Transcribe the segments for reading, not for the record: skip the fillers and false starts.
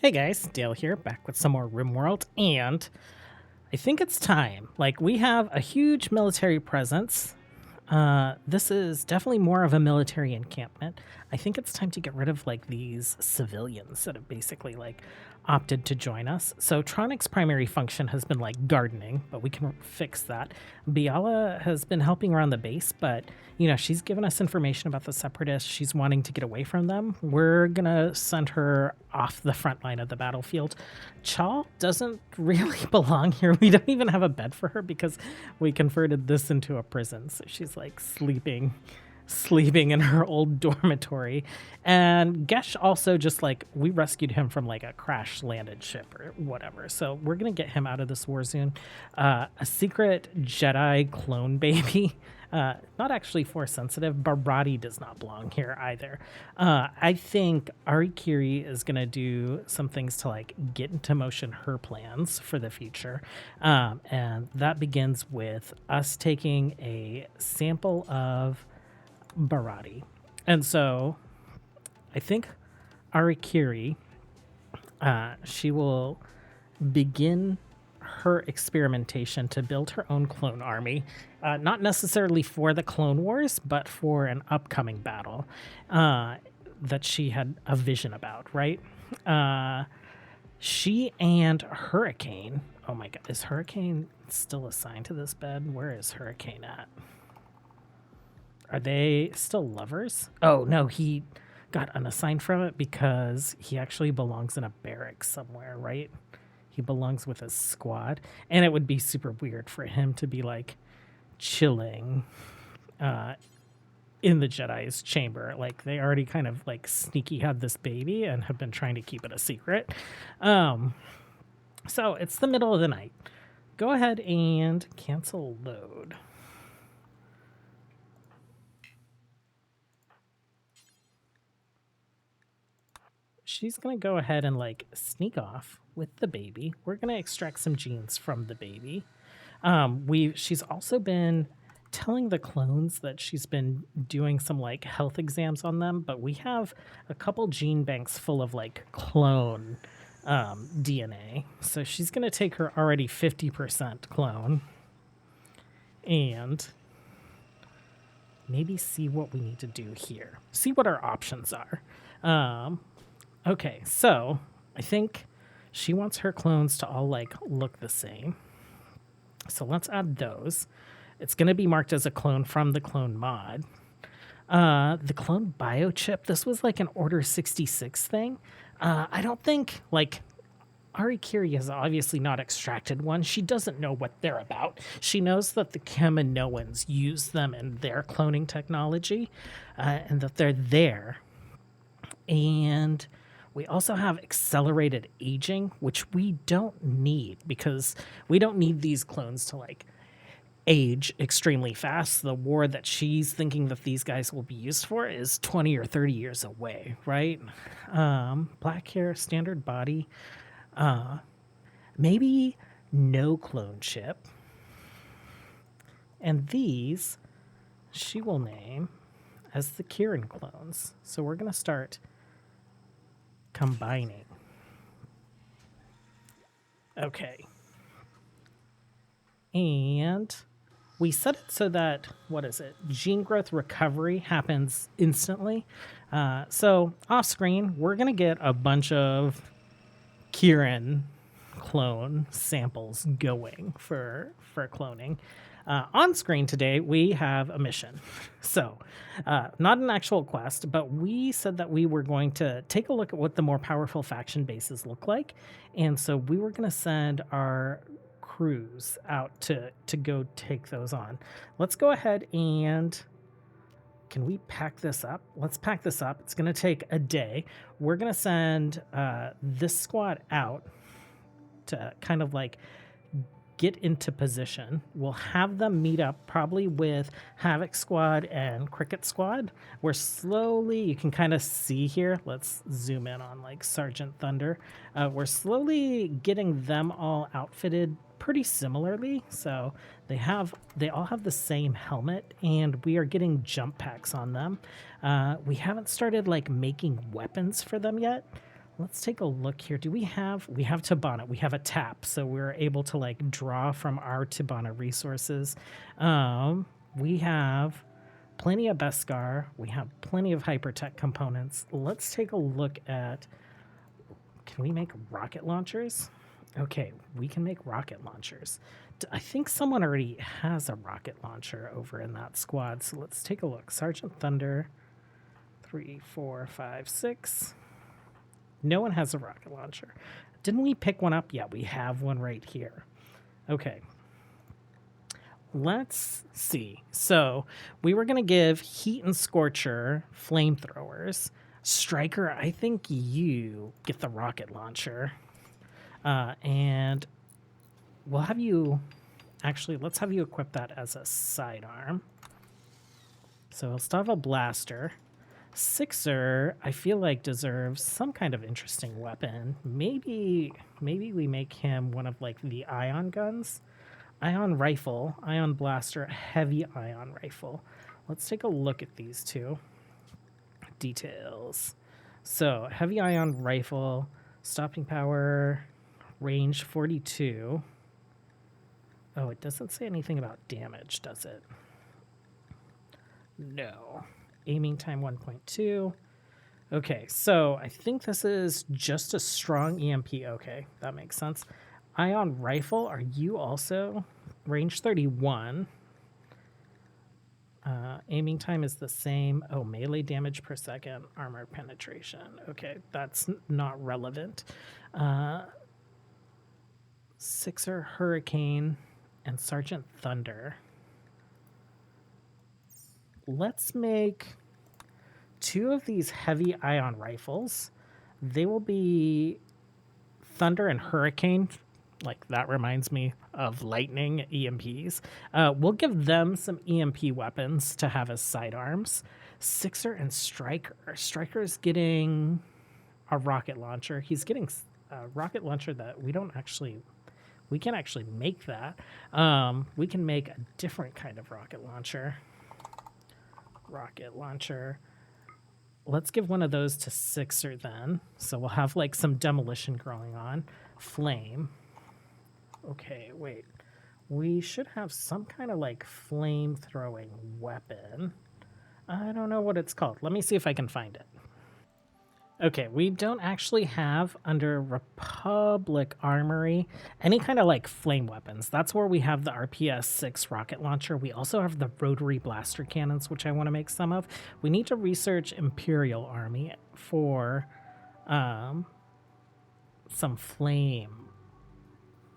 Hey guys, Dale here, back with some more RimWorld, and I think it's time. Like, we have a huge military presence. This is definitely more of a military encampment. I think it's time to get rid of, like, these civilians that have basically, like, opted to join us. So Tronic's primary function has been, like, gardening, but we can fix that. Biala has been helping around the base, but, you know, she's given us information about the separatists. She's wanting to get away from them. We're gonna send her off the front line of the battlefield. Chaw doesn't really belong here. We don't even have a bed for her because we converted this into a prison. So she's like sleeping in her old dormitory. And Gesh also just like, we rescued him from like a crash landed ship or whatever. So we're going to get him out of this war zone. A secret Jedi clone baby. Not actually force sensitive. Barati does not belong here either. I think Ahra Kiri is going to do some things to like get into motion her plans for the future. And that begins with us taking a sample of Barati. And so I think Ahra Kiri, she will begin her experimentation to build her own clone army, not necessarily for the Clone Wars, but for an upcoming battle that she had a vision about, right? She and Hurricane, oh my god, is Hurricane still assigned to this bed? Where is Hurricane at? Are they still lovers? Oh no, he got unassigned from it because he actually belongs in a barracks somewhere, right? He belongs with a squad, and it would be super weird for him to be like chilling in the Jedi's chamber. Like they already kind of like sneaky had this baby and have been trying to keep it a secret. So it's the middle of the night. Go ahead and cancel load. She's going to go ahead and like sneak off with the baby. We're going to extract some genes from the baby. She's also been telling the clones that she's been doing some like health exams on them, but we have a couple gene banks full of like clone DNA. So she's going to take her already 50% clone and maybe see what we need to do here. See what our options are. Okay, so I think she wants her clones to all like look the same. So let's add those. It's going to be marked as a clone from the clone mod. The clone biochip, this was like an Order 66 thing. I don't think like Ahra Kiri has obviously not extracted one. She doesn't know what they're about. She knows that the Kaminoans use them in their cloning technology and that they're there. And we also have accelerated aging, which we don't need because we don't need these clones to like age extremely fast. The war that she's thinking that these guys will be used for is 20 or 30 years away, right? Black hair, standard body, maybe no clone chip. And these she will name as the Kieran clones. So we're going to start combining. Okay. And we set it so that, what is it? Gene growth recovery happens instantly. So off screen, we're going to get a bunch of Kieran clone samples going for cloning. On screen today, we have a mission. So, not an actual quest, but we said that we were going to take a look at what the more powerful faction bases look like. And so we were going to send our crews out to go take those on. Let's go ahead and... Can we pack this up? Let's pack this up. It's going to take a day. We're going to send this squad out to kind of like get into position. We'll have them meet up probably with Havoc Squad and Cricket Squad. We're slowly, you can kind of see here, let's zoom in on like Sergeant Thunder. We're slowly getting them all outfitted pretty similarly. So they all have the same helmet and we are getting jump packs on them. We haven't started like making weapons for them yet. Let's take a look here. We have Tabana. We have a tap, so we're able to like draw from our Tabana resources. We have plenty of Beskar. We have plenty of hypertech components. Let's take a look at, can we make rocket launchers? Okay, we can make rocket launchers. I think someone already has a rocket launcher over in that squad, so let's take a look. Sergeant Thunder, 3, 4, 5, 6. No one has a rocket launcher. Didn't we pick one up? Yeah, we have one right here. Okay. Let's see. So we were going to give Heat and Scorcher flamethrowers. Striker, I think you get the rocket launcher. And we'll have you... Actually, let's have you equip that as a sidearm. So he'll still have a blaster. Sixer, I feel like, deserves some kind of interesting weapon. Maybe we make him one of like the ion guns. Ion rifle, ion blaster, heavy ion rifle. Let's take a look at these two. Details. So heavy ion rifle, stopping power, range 42. Oh, it doesn't say anything about damage, does it? No. Aiming time 1.2. Okay, so I think this is just a strong EMP. Okay, that makes sense. Ion rifle, are you also range 31? Aiming time is the same. Oh, melee damage per second, armor penetration. Okay, that's not relevant. Sixer, Hurricane, and Sergeant Thunder. Let's make 2 of these heavy ion rifles. They will be Thunder and Hurricane. Like, that reminds me of lightning EMPs. We'll give them some EMP weapons to have as sidearms. Sixer and Striker. Striker is getting a rocket launcher. He's getting a rocket launcher that we can actually make that. We can make a different kind of rocket launcher. Let's give one of those to Sixer then. So we'll have like some demolition going on. Flame. Okay, wait. We should have some kind of like flame throwing weapon. I don't know what it's called. Let me see if I can find it. Okay, we don't actually have under Republic Armory any kind of like flame weapons. That's where we have the RPS-6 rocket launcher. We also have the rotary blaster cannons, which I want to make some of. We need to research Imperial Army for some flame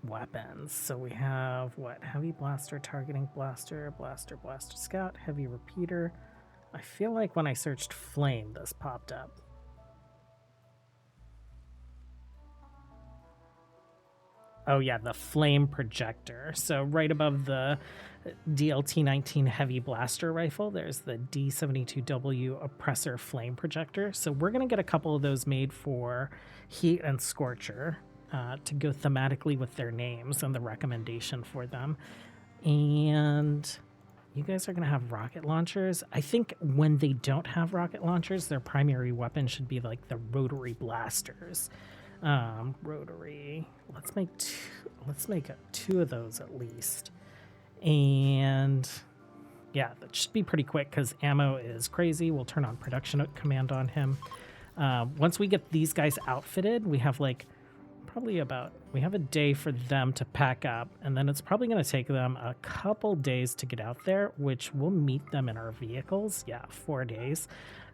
weapons. So we have what? Heavy blaster, targeting blaster, blaster scout, heavy repeater. I feel like when I searched flame, this popped up. Oh yeah, the flame projector. So right above the DLT-19 heavy blaster rifle, there's the D72W oppressor flame projector. So we're going to get a couple of those made for Heat and Scorcher to go thematically with their names and the recommendation for them. And you guys are going to have rocket launchers. I think when they don't have rocket launchers, their primary weapon should be like the rotary blasters. Rotary. Let's make 2 of those at least. And yeah, that should be pretty quick because ammo is crazy. We'll turn on production command on him. Once we get these guys outfitted, we have like we have a day for them to pack up, and then it's probably going to take them a couple days to get out there, which we'll meet them in our vehicles. Yeah, 4 days.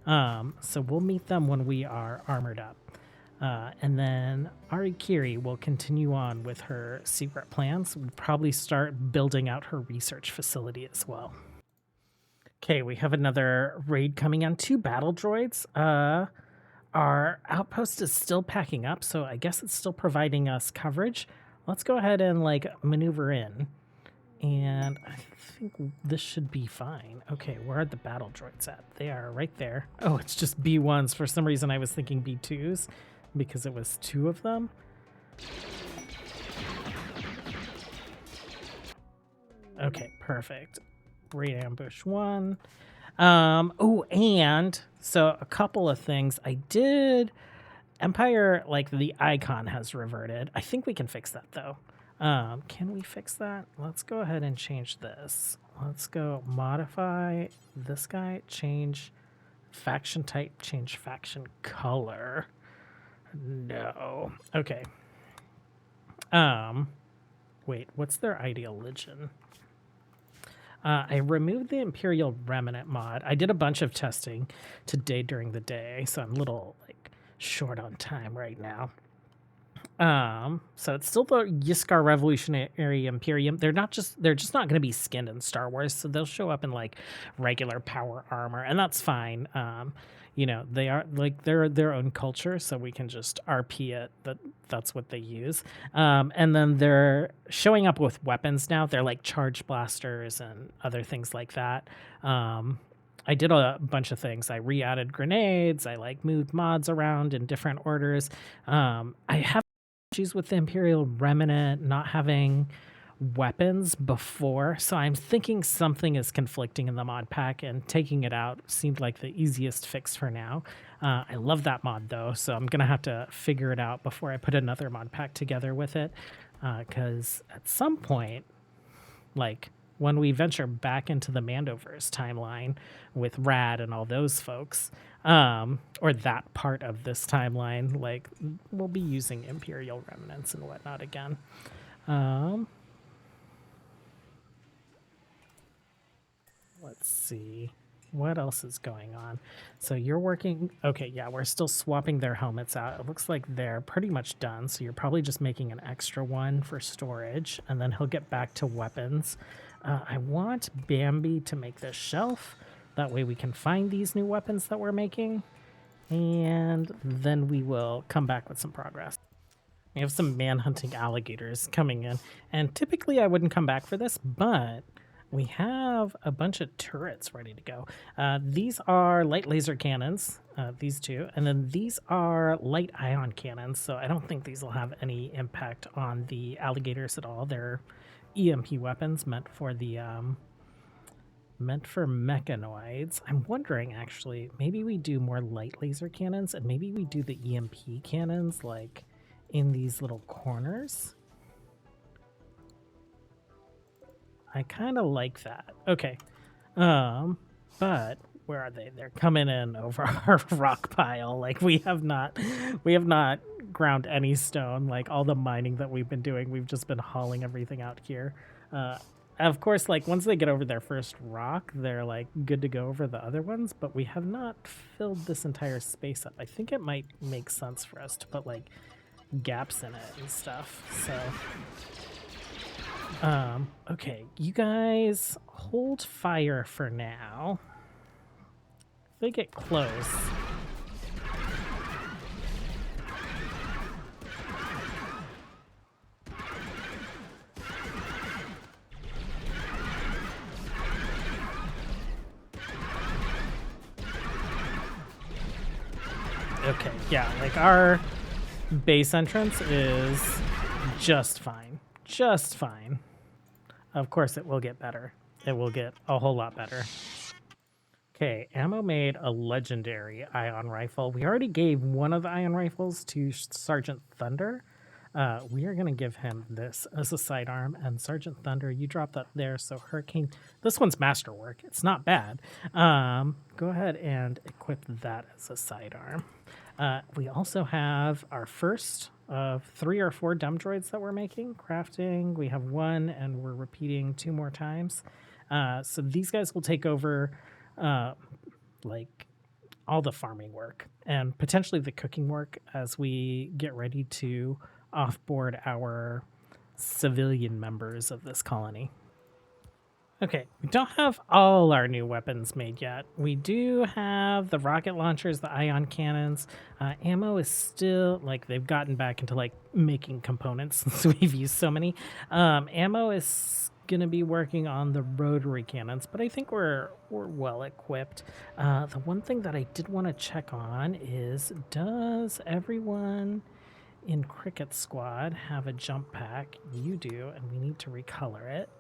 So we'll meet them when we are armored up. And then Ahra Kiri will continue on with her secret plans. We'll probably start building out her research facility as well. Okay, we have another raid coming on. 2 battle droids. Our outpost is still packing up, so I guess it's still providing us coverage. Let's go ahead and like maneuver in. And I think this should be fine. Okay, where are the battle droids at? They are right there. Oh, it's just B1s. For some reason, I was thinking B2s. Because it was 2 of them. Okay, perfect. Raid ambush 1. Oh, and so a couple of things. I did Empire, like the icon has reverted. I think we can fix that though. Can we fix that? Let's go ahead and change this. Let's go modify this guy, change faction type, change faction color. No. Okay. Wait, what's their ideal religion? I removed the Imperial Remnant mod. I did a bunch of testing today during the day, so I'm a little like short on time right now. So it's still the Yskar Revolutionary Imperium. They're just not going to be skinned in Star Wars, so they'll show up in like regular power armor, and that's fine. You know, they are like they're their own culture, so we can just RP it. That's what they use. And then they're showing up with weapons now. They're like charge blasters and other things like that. I did a bunch of things. I re-added grenades. I like moved mods around in different orders. I have issues with the Imperial Remnant not having weapons before, so I'm thinking something is conflicting in the mod pack, and taking it out seemed like the easiest fix for now. I love that mod though, so I'm gonna have to figure it out before I put another mod pack together with it, because at some point, like when we venture back into the Mandoverse timeline with Rad and all those folks, or that part of this timeline, like we'll be using Imperial remnants and whatnot again. Let's see. What else is going on? So you're working... Okay, yeah, we're still swapping their helmets out. It looks like they're pretty much done, so you're probably just making an extra one for storage, and then he'll get back to weapons. I want Bambi to make this shelf. That way we can find these new weapons that we're making, and then we will come back with some progress. We have some man-hunting alligators coming in, and typically I wouldn't come back for this, but... we have a bunch of turrets ready to go. These are light laser cannons, these two, and then these are light ion cannons, so I don't think these will have any impact on the alligators at all. They're EMP weapons meant for the mechanoids. I'm wondering, actually, maybe we do more light laser cannons, and maybe we do the EMP cannons, like, in these little corners. I kind of like that. Okay. But where are they? They're coming in over our rock pile. Like we have not ground any stone. Like all the mining that we've been doing, we've just been hauling everything out here. Of course, like once they get over their first rock, they're like good to go over the other ones, but we have not filled this entire space up. I think it might make sense for us to put like gaps in it and stuff. So okay, you guys hold fire for now. If they get close. Okay, yeah, like our base entrance is just fine. Just fine. Of course, it will get better. It will get a whole lot better. Okay, Ammo made a legendary ion rifle. We already gave one of the ion rifles to Sergeant Thunder. We are going to give him this as a sidearm. And Sergeant Thunder, you drop that there. So Hurricane, this one's masterwork. It's not bad. Go ahead and equip that as a sidearm. We also have our first of 3 or 4 dumb droids that we're making. Crafting, we have 1, and we're repeating 2 more times. So these guys will take over like all the farming work and potentially the cooking work as we get ready to offboard our civilian members of this colony. Okay, we don't have all our new weapons made yet. We do have the rocket launchers, the ion cannons. Ammo is still, like, they've gotten back into, like, making components since we've used so many. Ammo is going to be working on the rotary cannons, but I think we're well equipped. The one thing that I did want to check on is, does everyone in Cricket Squad have a jump pack? You do, and we need to recolor it.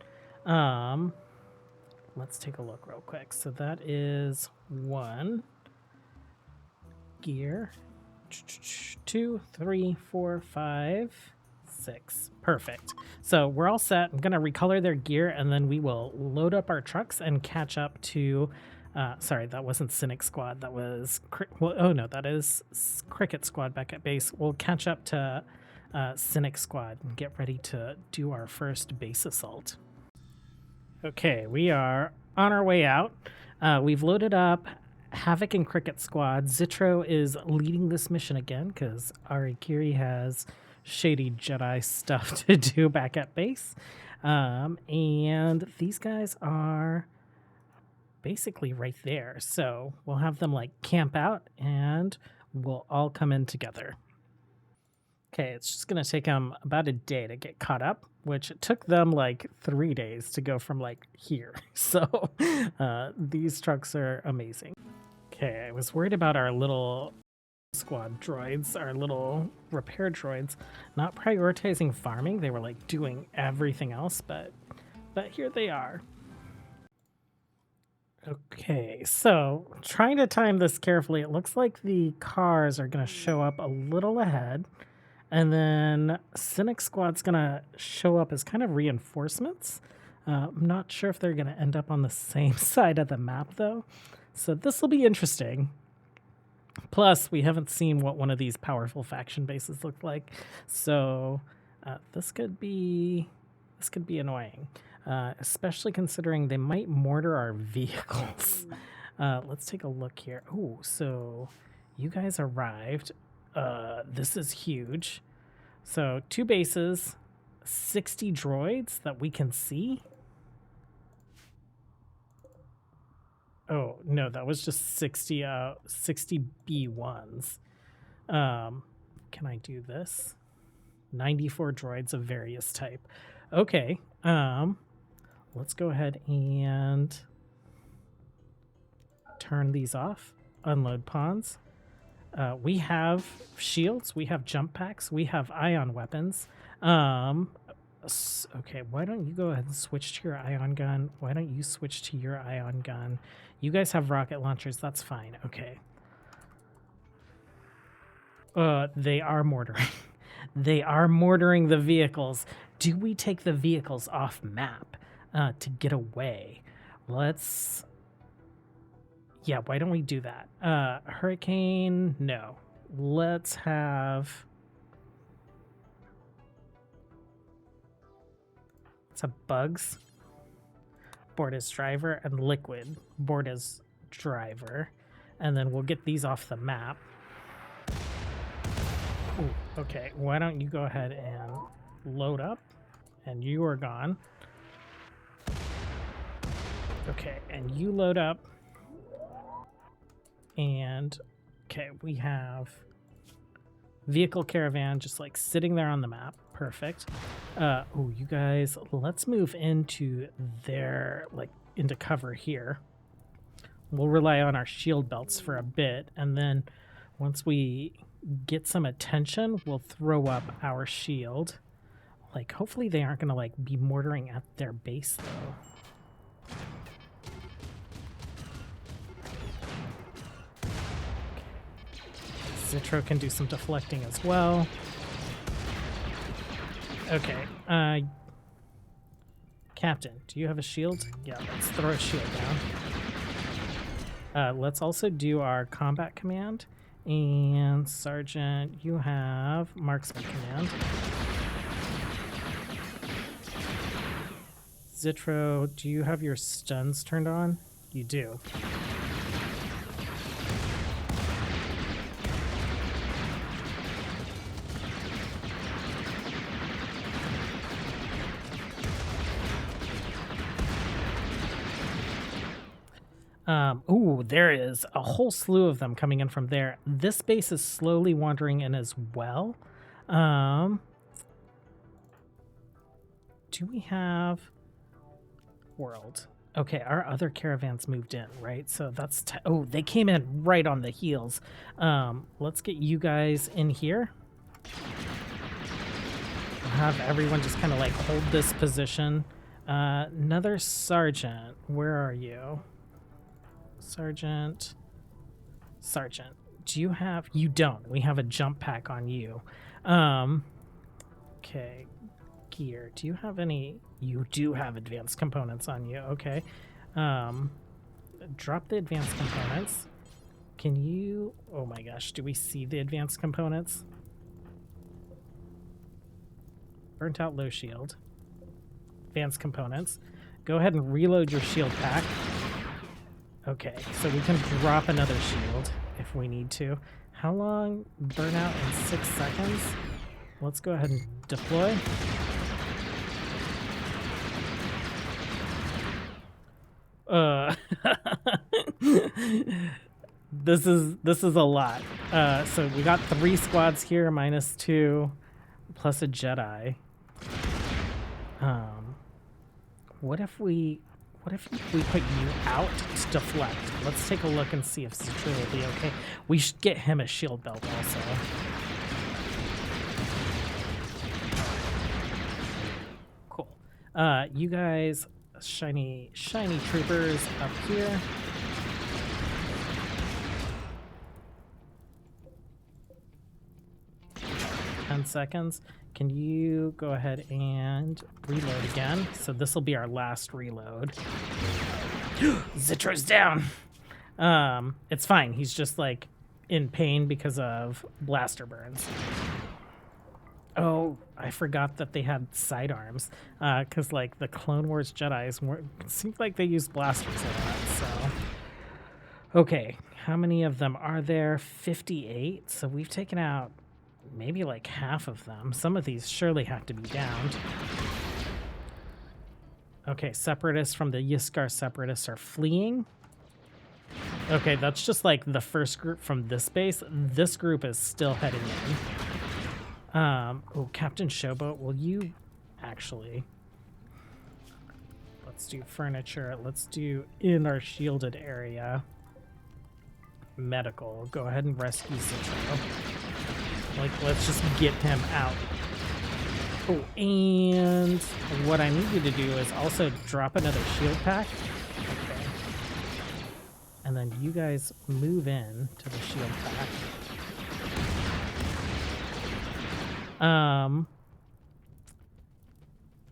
Let's take a look real quick. So that is 1 gear. 2, 3, 4, 5, 6. Perfect. So we're all set. I'm going to recolor their gear, and then we will load up our trucks and catch up to... sorry, that wasn't Cynic Squad. That was... well, oh, no, that is Cricket Squad back at base. We'll catch up to Cynic Squad and get ready to do our first base assault. Okay, we are on our way out. We've loaded up Havoc and Cricket Squad. Zitro is leading this mission again because Ahra Kiri has shady Jedi stuff to do back at base. And these guys are basically right there. So we'll have them like camp out and we'll all come in together. Okay, it's just going to take them about a day to get caught up, which it took them like 3 days to go from like here. So these trucks are amazing. Okay, I was worried about our little squad droids, our little repair droids, not prioritizing farming. They were like doing everything else, but here they are. Okay, so trying to time this carefully, it looks like the cars are going to show up a little ahead. And then Cynic Squad's going to show up as kind of reinforcements. I'm not sure if they're going to end up on the same side of the map, though. So this will be interesting. Plus, we haven't seen what one of these powerful faction bases look like. So this could be annoying, especially considering they might mortar our vehicles. Let's take a look here. Oh, so you guys arrived. This is huge. So 2 bases, 60 droids that we can see. Oh, no, that was just 60 B1s. Can I do this? 94 droids of various type. Okay. Let's go ahead and turn these off. Unload pawns. We have shields, we have jump packs, we have ion weapons. Okay, why don't you go ahead and switch to your ion gun? Why don't you switch to your ion gun? You guys have rocket launchers, that's fine. Okay. They are mortaring. They are mortaring the vehicles. Do we take the vehicles off map to get away? Let's... Yeah, why don't we do that? Hurricane, no. Let's have Bugs board as driver and Liquid board as driver. And then we'll get these off the map. Ooh, okay, why don't you go ahead and load up? And you are gone. Okay, and you load up. And okay, we have vehicle caravan just like sitting there on the map. Perfect. Oh, you guys, let's move into into cover here. We'll rely on our shield belts for a bit, and then once we get some attention, we'll throw up our shield. Like, hopefully they aren't gonna like be mortaring at their base though. Zitro can do some deflecting as well. Okay. Captain, do you have a shield? Yeah, let's throw a shield down. Let's also do our combat command. And Sergeant, you have marksman command. Zitro, do you have your stuns turned on? You do. Ooh, there is a whole slew of them coming in from there. This base is slowly wandering in as well. Do we have world? Okay, our other caravans moved in, right? So that's... oh, they came in right on the heels. Let's get you guys in here. We'll have everyone just kind of like hold this position. Another sergeant. Where are you? Sergeant. Do you have... You don't. We have a jump pack on you. Okay. Gear. Do you have any... You do have advanced components on you. Okay. Drop the advanced components. Can you... Oh my gosh. Do we see the advanced components? Burnt out low shield. Advanced components. Go ahead and reload your shield pack. Okay, so we can drop another shield if we need to. How long? Burnout in 6 seconds. Let's go ahead and deploy. This is a lot. So we got 3 squads here, -2, plus a Jedi. What if we put you out to deflect? Let's take a look and see if Zitro will be okay. We should get him a shield belt also. Cool. You guys, shiny troopers up here. Seconds. Can you go ahead and reload again? So this will be our last reload. Zitro's down. It's fine. He's just like in pain because of blaster burns. Oh, I forgot that they had sidearms. Because like the Clone Wars Jedis it seems like they used blasters a lot. So okay, how many of them are there? 58. So we've taken out maybe like half of them. Some of these surely have to be downed. Okay, separatists from the Yskar separatists are fleeing. Okay, that's just like the first group from this base. This group is still heading in. Oh, Captain Showboat, will you actually... Let's do furniture. Let's do in our shielded area. Medical. Go ahead and rescue Zitro. Like, let's just get him out. Oh, and what I need you to do is also drop another shield pack. Okay. And then you guys move in to the shield pack.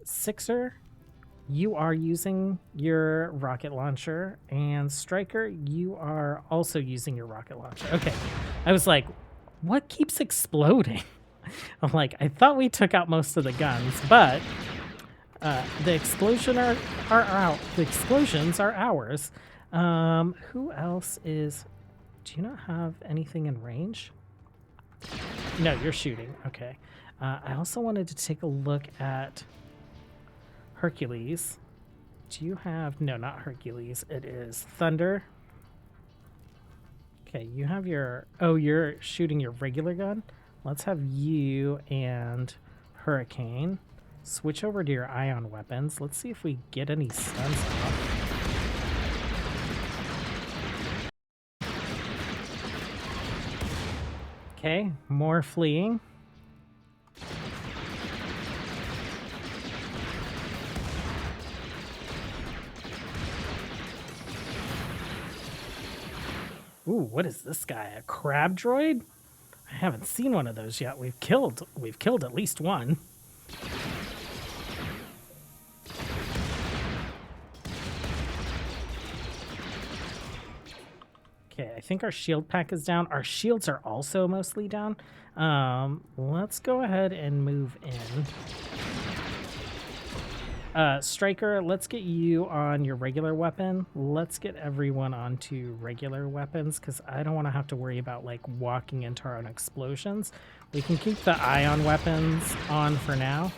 Sixer, you are using your rocket launcher, and Striker, you are also using your rocket launcher. Okay. I was like, what keeps exploding? I'm like, I thought we took out most of the guns, but the explosions are ours. Who else is... Do you not have anything in range? No, you're shooting. Okay. I also wanted to take a look at Hercules. Do you have... No, not Hercules. It is Thunder. Okay, you have your... Oh, you're shooting your regular gun? Let's have you and Hurricane switch over to your ion weapons. Let's see if we get any stuns off. Okay, more fleeing. Ooh, what is this guy? A crab droid? I haven't seen one of those yet. We've killed at least one. Okay, I think our shield pack is down. Our shields are also mostly down. Let's go ahead and move in. Striker, let's get you on your regular weapon. Let's get everyone onto regular weapons, because I don't want to have to worry about like walking into our own explosions. We can keep the ion weapons on for now,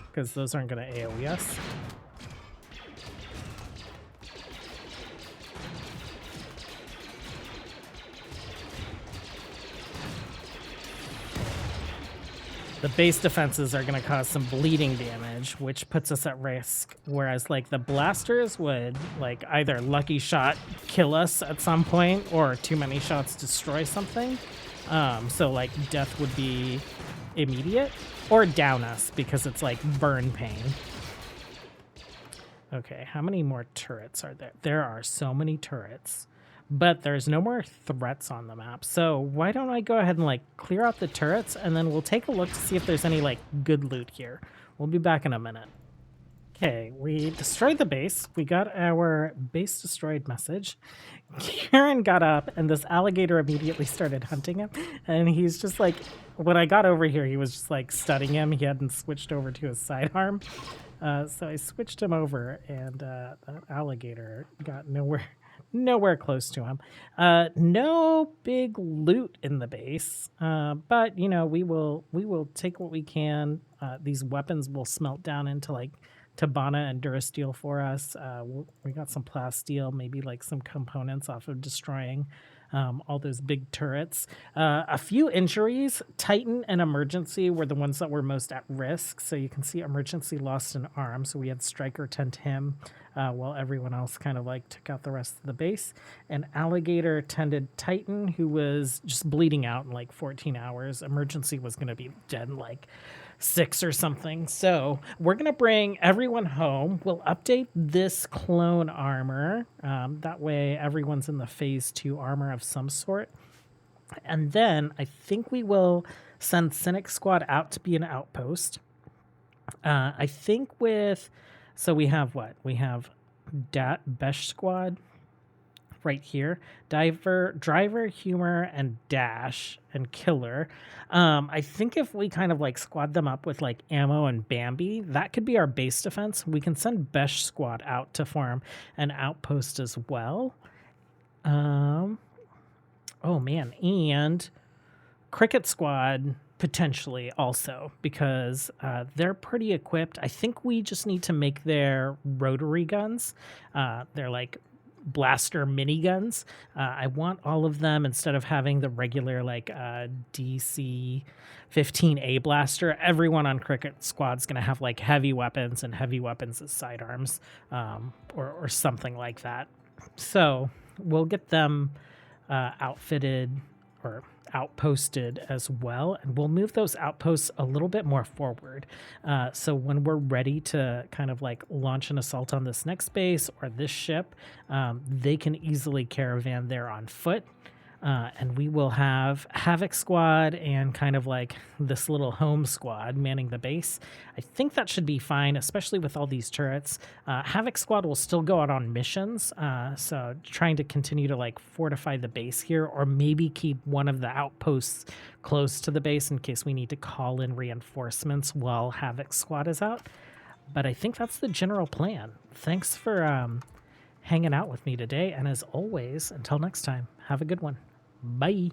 because those aren't going to AoE us. The base defenses are going to cause some bleeding damage, which puts us at risk. Whereas, like, the blasters would, like, either lucky shot kill us at some point, or too many shots destroy something. So, like, death would be immediate, or down us, because it's, like, burn pain. Okay, how many more turrets are there? There are so many turrets. but there's no more threats on the map. So why don't I go ahead and like clear out the turrets, and then we'll take a look to see if there's any like good loot here. We'll be back in a minute. Okay, we destroyed the base. We got our base destroyed message. Kieran got up, and this alligator immediately started hunting him. And he's just like, when I got over here, he was just like studying him. He hadn't switched over to his sidearm. So I switched him over, and that alligator got nowhere close to him. No big loot in the base, but you know we will take what we can. These weapons will smelt down into like Tabana and Durasteel for us. We got some plasteel, maybe like some components off of destroying all those big turrets. A few injuries. Titan and Emergency were the ones that were most at risk. So you can see Emergency lost an arm. So we had Striker tend him while everyone else kind of like took out the rest of the base. And Alligator tended Titan, who was just bleeding out in like 14 hours. Emergency was going to be dead in like 6 or something. So we're going to bring everyone home. We'll update this clone armor. That way everyone's in the phase 2 armor of some sort. And then I think we will send Cynic Squad out to be an outpost. I think so we have what? We have Besh Squad right here. Driver, Humor, and Dash, and Killer. I think if we kind of like squad them up with like Ammo and Bambi, that could be our base defense. We can send Besh Squad out to form an outpost as well. Oh man, and Cricket Squad potentially also, because they're pretty equipped. I think we just need to make their rotary guns. They're like blaster miniguns. I want all of them, instead of having the regular like DC 15A blaster, everyone on Cricket Squad's gonna have like heavy weapons, and heavy weapons as sidearms, or something like that. So we'll get them outfitted or outposted as well, and we'll move those outposts a little bit more forward. So when we're ready to kind of like launch an assault on this next base or this ship, they can easily caravan there on foot. And we will have Havoc Squad and kind of like this little home squad manning the base. I think that should be fine, especially with all these turrets. Havoc Squad will still go out on missions, so trying to continue to like fortify the base here, or maybe keep one of the outposts close to the base in case we need to call in reinforcements while Havoc Squad is out. But I think that's the general plan. Thanks for hanging out with me today, and as always, until next time, have a good one. Bye.